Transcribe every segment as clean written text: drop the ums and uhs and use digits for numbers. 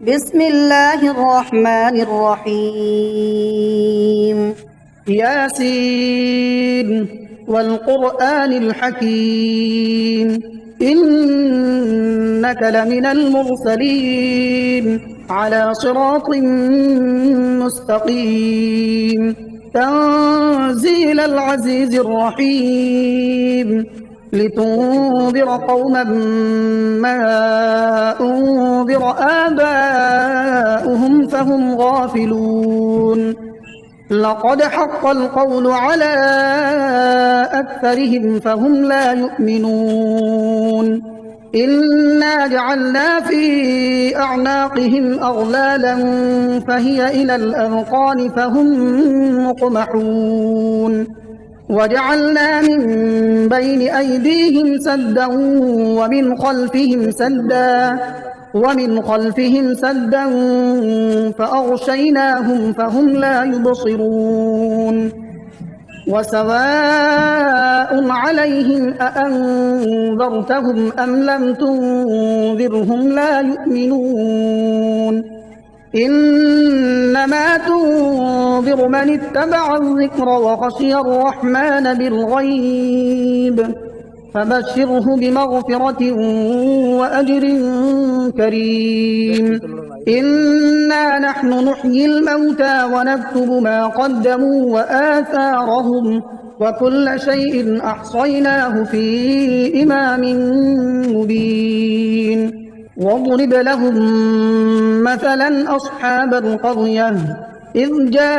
بسم الله الرحمن الرحيم. ياسين والقرآن الحكيم إنك لمن المرسلين على صراط مستقيم تنزيل العزيز الرحيم لتنذر قوما ما أنذر آباؤهم فهم غافلون لقد حق القول على أكثرهم فهم لا يؤمنون إنا جعلنا في أعناقهم أغلالا فهي إلى الأذقان فهم مقمحون وجعلنا من بين أيديهم سدا ومن خلفهم سدا فأغشيناهم فهم لا يبصرون وسواء عليهم أأنذرتهم أم لم تنذرهم لا يؤمنون إنما تنذر من اتبع الذكر وخشي الرحمن بالغيب فبشره بمغفرة وأجر كريم إنا نحن نحيي الموتى ونكتب ما قدموا وآثارهم وكل شيء أحصيناه في إمام مبين واضرب لهم مثلا أصحاب القرية إذ جاءها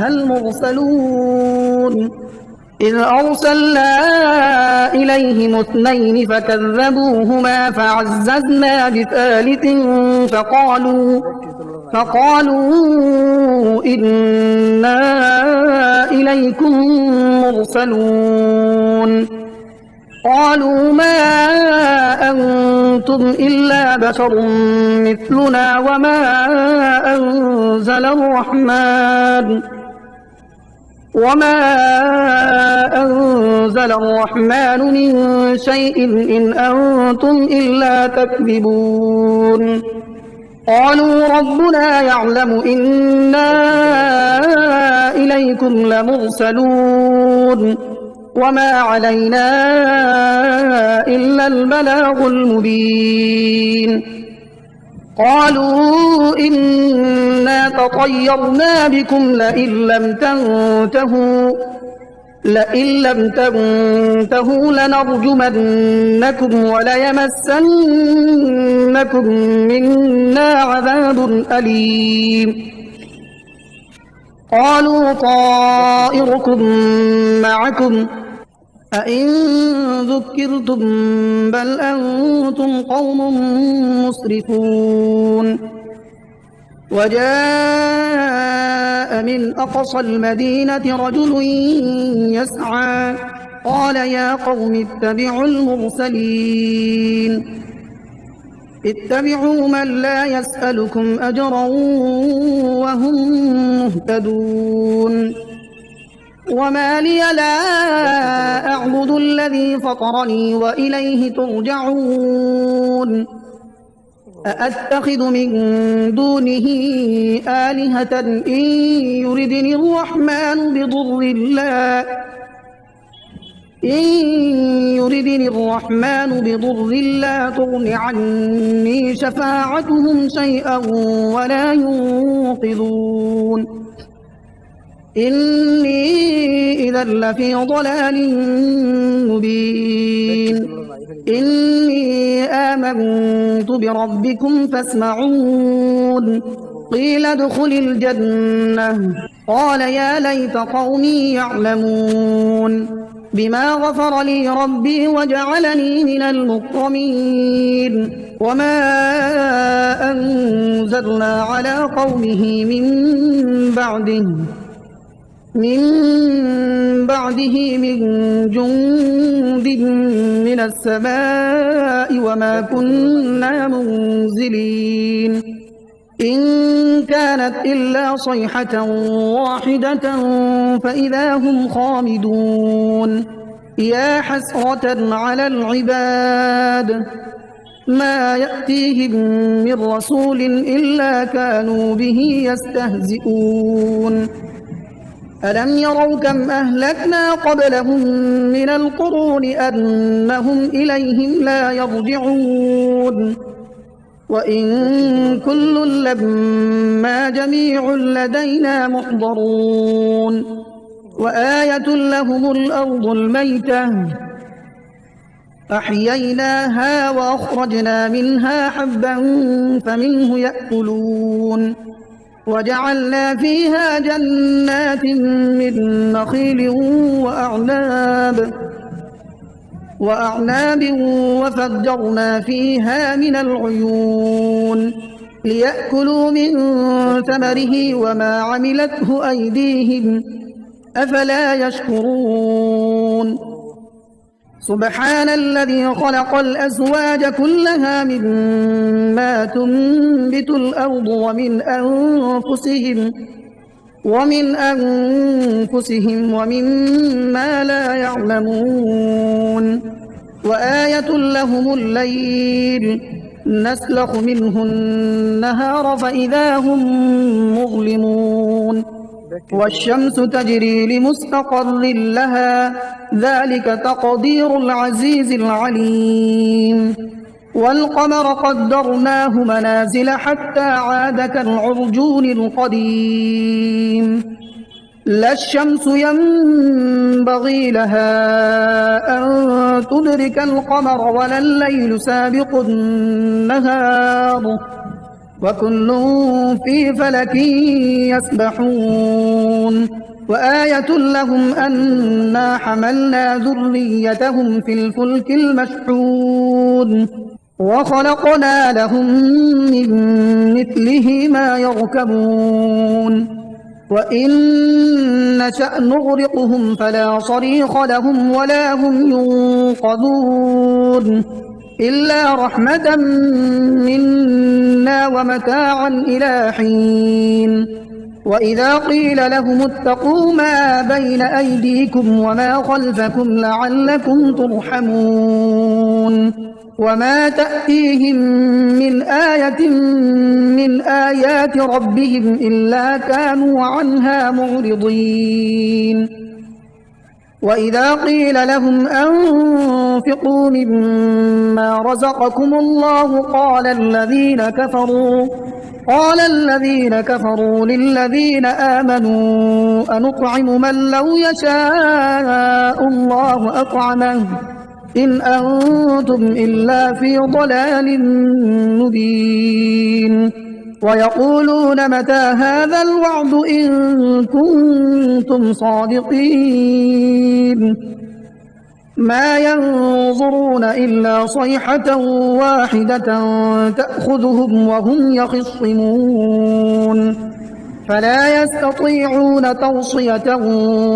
المرسلون إذ أرسلنا إليهم اثنين فكذبوهما فعززنا بثالث فقالوا إنا إليكم مرسلون قالوا ما أنتم إلا بشر مثلنا وما أنزل الرحمن من شيء إن أنتم إلا تكذبون قالوا ربنا يعلم إنا إليكم لمرسلون وما علينا إلا البلاغ المبين قالوا إنا تطيرنا بكم لئن لم تنتهوا لنرجمنكم وليمسنكم منا عذاب أليم قالوا طائركم معكم أئن ذكرتم بل أنتم قوم مسرفون وجاء من أقصى المدينة رجل يسعى قال يا قوم اتبعوا المرسلين اتبعوا من لا يسألكم أجرا وهم مهتدون وما لي لا أعبد الذي فطرني وإليه ترجعون أأتخذ من دونه آلهة إن يردني الرحمن بضر لا تغن عني شفاعتهم شيئا ولا ينقذون إني إذا لفي ضلال مبين إني آمنت بربكم فاسمعون قيل ادخل الجنة قال يا ليت قومي يعلمون بما غفر لي ربي وجعلني من المكرمين وما أنزلنا على قومه من بعده من جند من السماء وما كنا منزلين إن كانت إلا صيحة واحدة فإذا هم خامدون يا حسرة على العباد ما يأتيهم من رسول إلا كانوا به يستهزئون ألم يروا كم أهلكنا قبلهم من القرون أنهم إليهم لا يرجعون وإن كل لما جميع لدينا محضرون وآية لهم الأرض الميتة أحييناها وأخرجنا منها حبا فمنه يأكلون وجعلنا فيها جنات من نخيل وأعناب وفجرنا فيها من العيون ليأكلوا من ثمره وما عملته أيديهم أفلا يشكرون سبحان الذي خلق الأزواج كلها مما تنبت الأرض ومن أنفسهم ومما لا يعلمون وآية لهم الليل نسلخ منه النهار فإذا هم مظلمون والشمس تجري لمستقر لها ذلك تقدير العزيز العليم والقمر قدرناه منازل حتى عاد كالعرجون القديم لا الشمس ينبغي لها أن تدرك القمر ولا الليل سابق النهار وكل في فلك يسبحون وآية لهم أنا حملنا ذريتهم في الفلك المشحون وخلقنا لهم من مثله ما يركبون وإن نشأ نغرقهم فلا صريخ لهم ولا هم ينقذون إلا رحمة منا ومتاعا إلى حين وإذا قيل لهم اتقوا ما بين أيديكم وما خلفكم لعلكم ترحمون وما تأتيهم من آية من آيات ربهم إلا كانوا عنها معرضين وإذا قيل لهم أنفقوا مما رزقكم الله قال الذين كفروا للذين آمنوا أنطعم من لو يشاء الله أطعمه إن أنتم إلا في ضلال مبين ويقولون متى هذا الوعد إن كنتم صادقين ما ينظرون إلا صيحة واحدة تأخذهم وهم يخصمون فلا يستطيعون توصية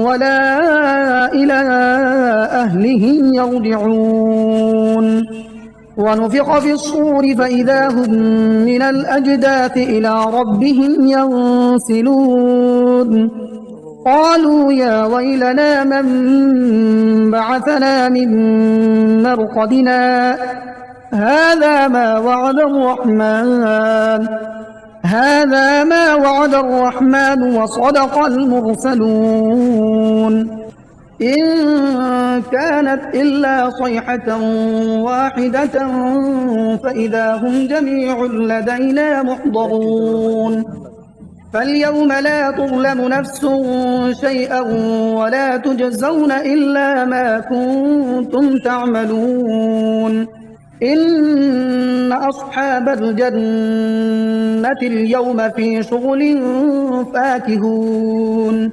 ولا إلى أهلهم يرجعون ونفخ في الصور فإذا هم من الأجداث إلى ربهم ينسلون قالوا يا ويلنا من بعثنا من مرقدنا هذا ما وعد الرحمن وصدق المرسلون إن كانت إلا صيحة واحدة فإذا هم جميع لدينا محضرون فاليوم لا تظلم نفس شيئا ولا تجزون إلا ما كنتم تعملون إن أصحاب الجنة اليوم في شغل فاكهون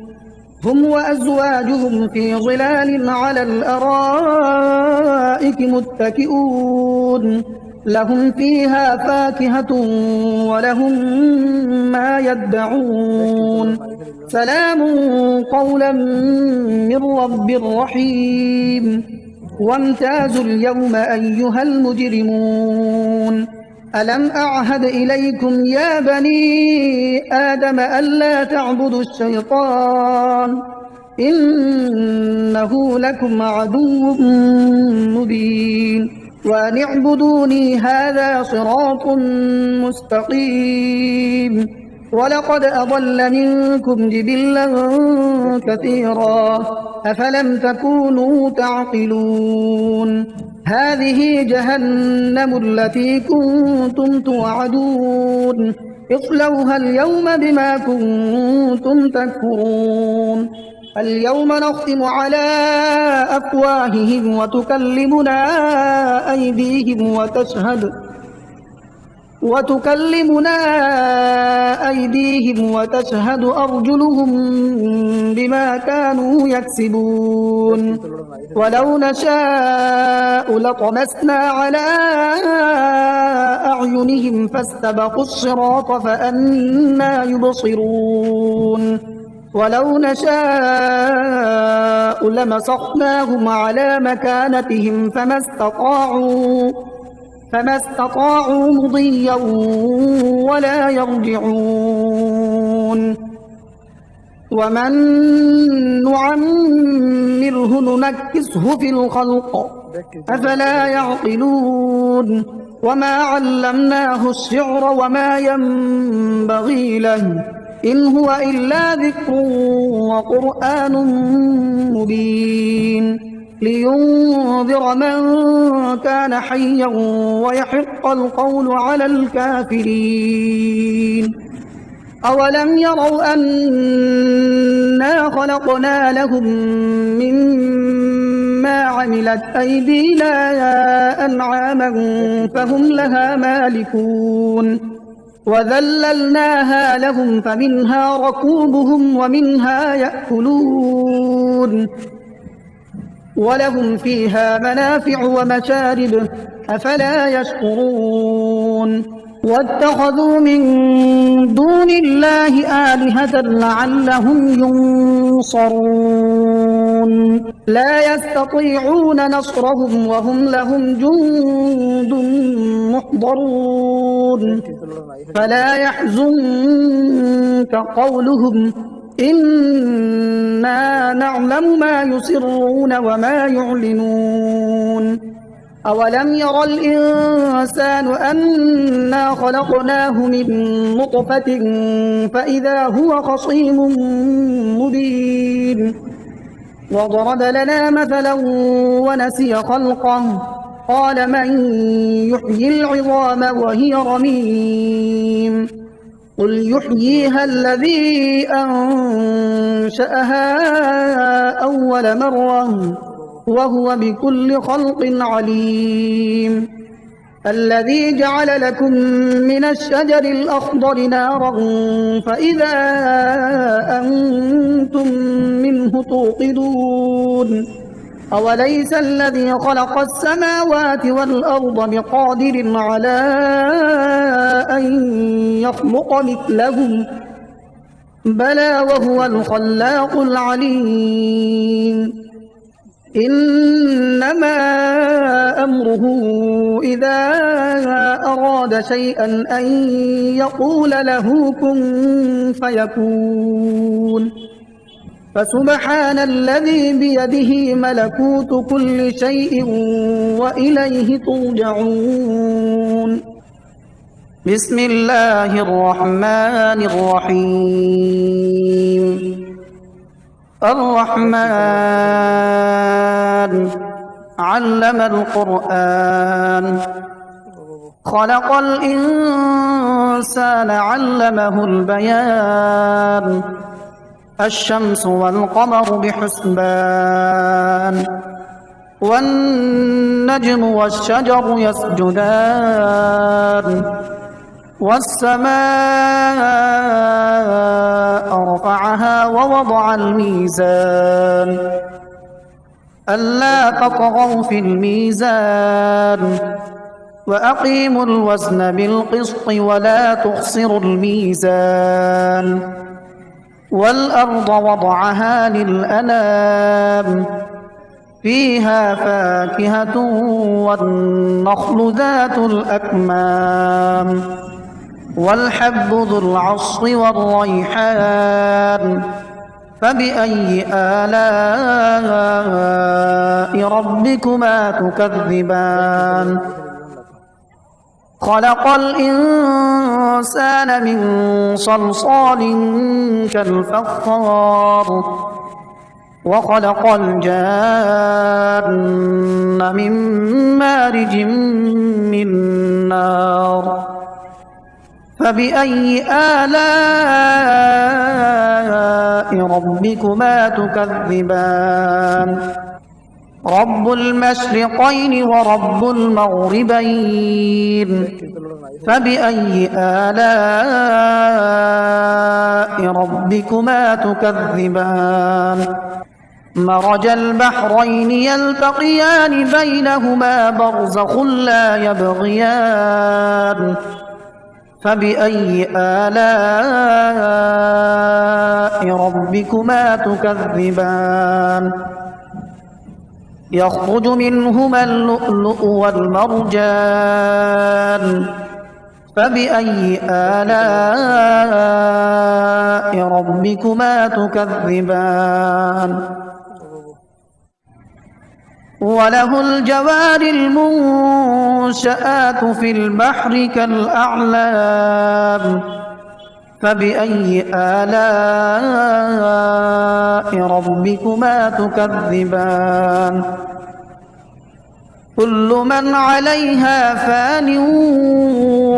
هم وأزواجهم في ظلال على الأرائك متكئون لهم فيها فاكهة ولهم ما يدعون سلام قولا من رب رحيم وامتازوا اليوم أيها المجرمون ألم أعهد إليكم يا بني آدم ألا تعبدوا الشيطان إنه لكم عدو مبين وأن اعبدوني هذا صراط مستقيم ولقد أضل منكم جبلا كثيرا أفلم تكونوا تعقلون هذه جهنم التي كنتم توعدون اصلوها اليوم بما كنتم تكفرون اليوم نختم على أفواههم وتكلمنا أيديهم وتشهد أرجلهم بما كانوا يكسبون ولو نشاء لطمسنا على أعينهم فاستبقوا الصراط فأنى يبصرون ولو نشاء لمسخناهم على مكانتهم فما استطاعوا مضيا ولا يرجعون ومن نعمره ننكسه في الخلق أفلا يعقلون وما علمناه الشعر وما ينبغي له إن هو إلا ذكر وقرآن مبين لينذر من كان حيا ويحق القول على الكافرين أولم يروا أنا خلقنا لهم مما عملت أيدينا أنعاما فهم لها مالكون وذللناها لهم فمنها ركوبهم ومنها يأكلون ولهم فيها منافع ومشارب أفلا يشكرون واتخذوا من دون الله آلهة لعلهم ينصرون لا يستطيعون نصرهم وهم لهم جند محضرون فلا يحزنك قولهم إنا نعلم ما يسرون وما يعلنون أولم ير الإنسان أنا خلقناه من نطفة فإذا هو خصيم مبين وضرب لنا مثلا ونسي خلقه قال من يحيي العظام وهي رميم قل يحييها الذي أنشأها أول مرة وهو بكل خلق عليم الذي جعل لكم من الشجر الأخضر نارا فإذا أنتم منه توقدون أوليس الذي خلق السماوات والأرض بقادر على أن يخلق مثلهم بلى وهو الخلاق العليم إنما أمره إذا أراد شيئا أن يقول له كن فيكون فسبحان الذي بيده ملكوت كل شيء وإليه ترجعون بسم الله الرحمن الرحيم الرحمن علم القرآن خلق الإنسان علمه البيان الشمس والقمر بحسبان والنجم والشجر يسجدان والسماء رفعها ووضع الميزان ألا تطغوا في الميزان وأقيموا الوزن بالقسط ولا تخسروا الميزان والأرض وضعها للأنام فيها فاكهة والنخل ذات الأكمام والحب ذو العصف والريحان فبأي آلاء ربكما تكذبان خلق الإنسان من صلصال كالفخار وخلق الجان من مارج من نار فبأي آلاء ربكما تكذبان رب المشرقين ورب المغربين فبأي آلاء ربكما تكذبان مرج البحرين يلتقيان بينهما برزخ لا يبغيان فبأي آلاء ربكما تكذبان يخرج منهما اللؤلؤ والمرجان فبأي آلاء ربكما تكذبان وله الجوار المنشآت في البحر كالأعلام فبأي آلاء ربكما تكذبان كل من عليها فان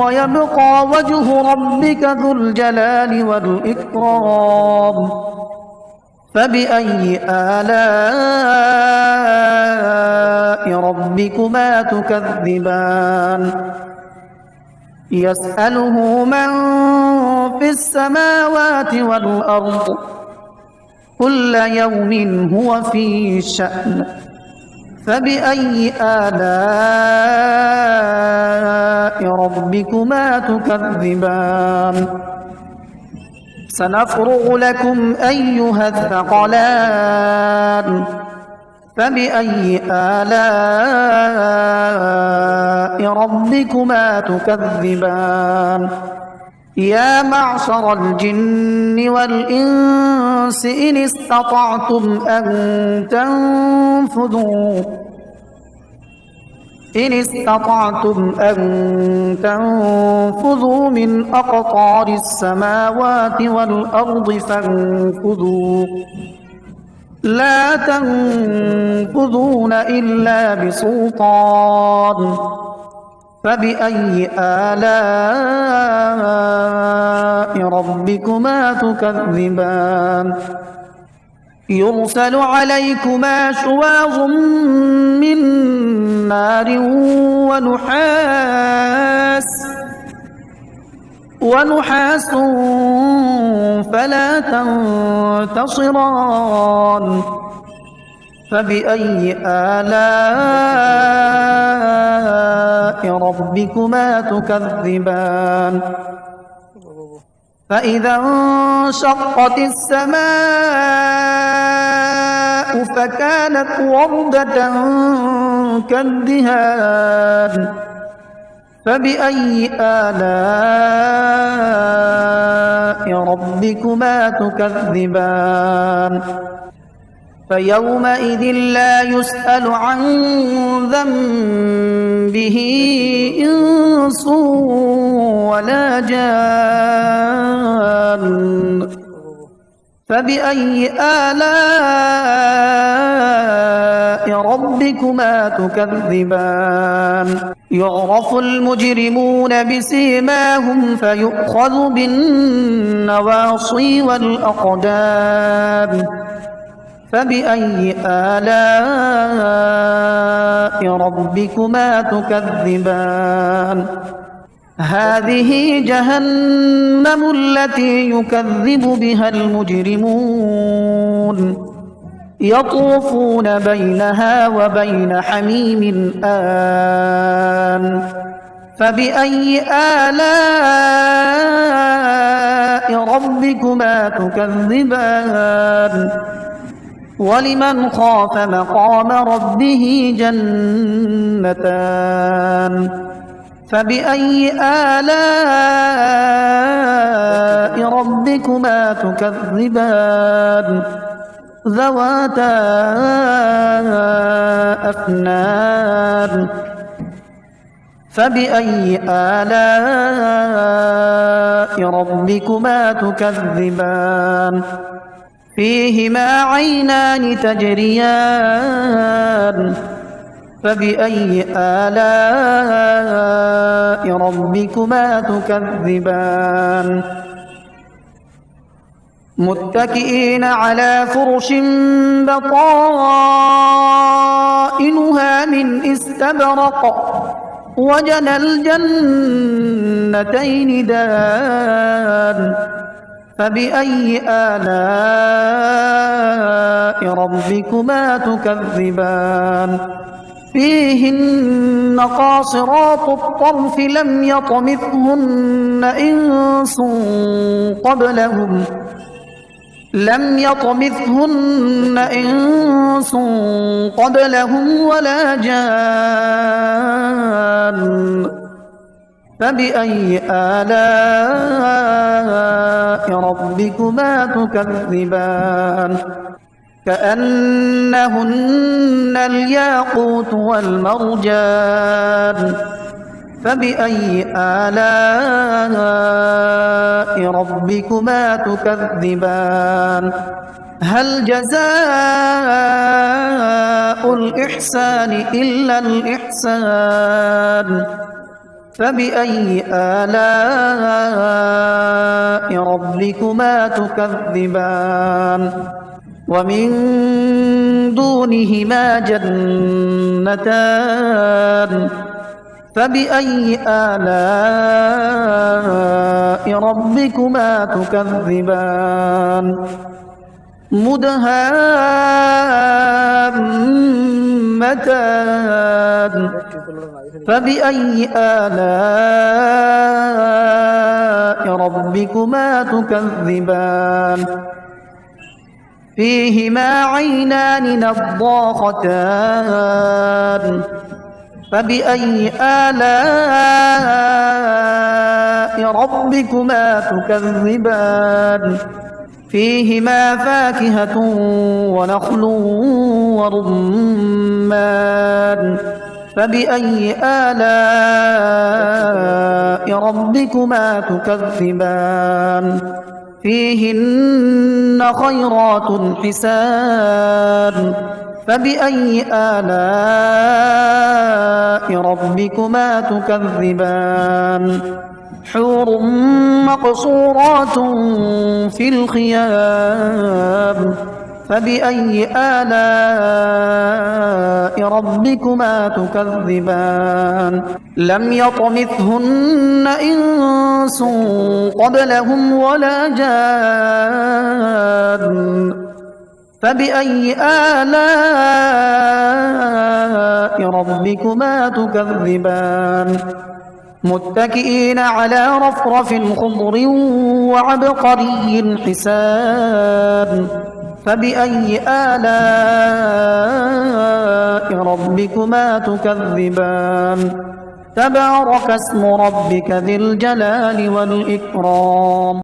ويبقى وجه ربك ذو الجلال والإكرام فبأي آلاء ربكما تكذبان يسأله من في السماوات والأرض كل يوم هو في شأن فبأي آلاء ربكما تكذبان سنفرغ لكم أيها الثقلان فبأي آلاء ربكما تكذبان يا معشر الجن والإنس إن استطعتم أن تنفذوا من أقطار السماوات والأرض فانفذوا لا تنفذون إلا بسلطان فبأي آلاء ربكما تكذبان يرسل عليكما شواظ من نار ونحاس فلا تنتصران فبأي آلاء ربكما تكذبان فإذا انشقت السماء فكانت وردة كالدهان فبأي آلاء ربكما تكذبان فيومئذ لا يسأل عن ذنبه إنس ولا جان فبأي آلاء ربكما تكذبان يعرف المجرمون بسيماهم فيؤخذ بالنواصي والأقدام فبأي آلاء ربكما تكذبان هذه جهنم التي يكذب بها المجرمون يطوفون بينها وبين حميم آن فبأي آلاء ربكما تكذبان ولمن خاف مقام ربه جنتان فبأي آلاء ربكما تكذبان ذواتا أفنان فبأي آلاء ربكما تكذبان فيهما عينان تجريان فبأي آلاء ربكما تكذبان متكئين على فرش بطائنها من استبرق وجنى الجنتين دان فبأي آلاء ربكما تكذبان فيهن قاصرات الطرف لم يطمثهن إنس قبلهم ولا جان فبأي آلاء ربكما تكذبان كأنهن الياقوت والمرجان فبأي آلاء ربكما تكذبان هل جزاء الإحسان إلا الإحسان فبأي آلاء ربكما تكذبان ومن دونهما جنتان فبأي آلاء ربكما تكذبان مدهامتان فبأي آلاء ربكما تكذبان فيهما عينان نضاختان فبأي آلاء ربكما تكذبان فيهما فاكهة ونخل ورمان فبأي آلاء ربكما تكذبان فيهن خيرات حسان فبأي آلاء ربكما تكذبان حور مقصورات في الخيام فبأي آلاء ربكما تكذبان لم يطمثهن إنس قبلهم ولا جان فبأي آلاء ربكما تكذبان متكئين على رفرف خضر وعبقري حسان فبأي آلاء ربكما تكذبان تبارك اسم ربك ذي الجلال والإكرام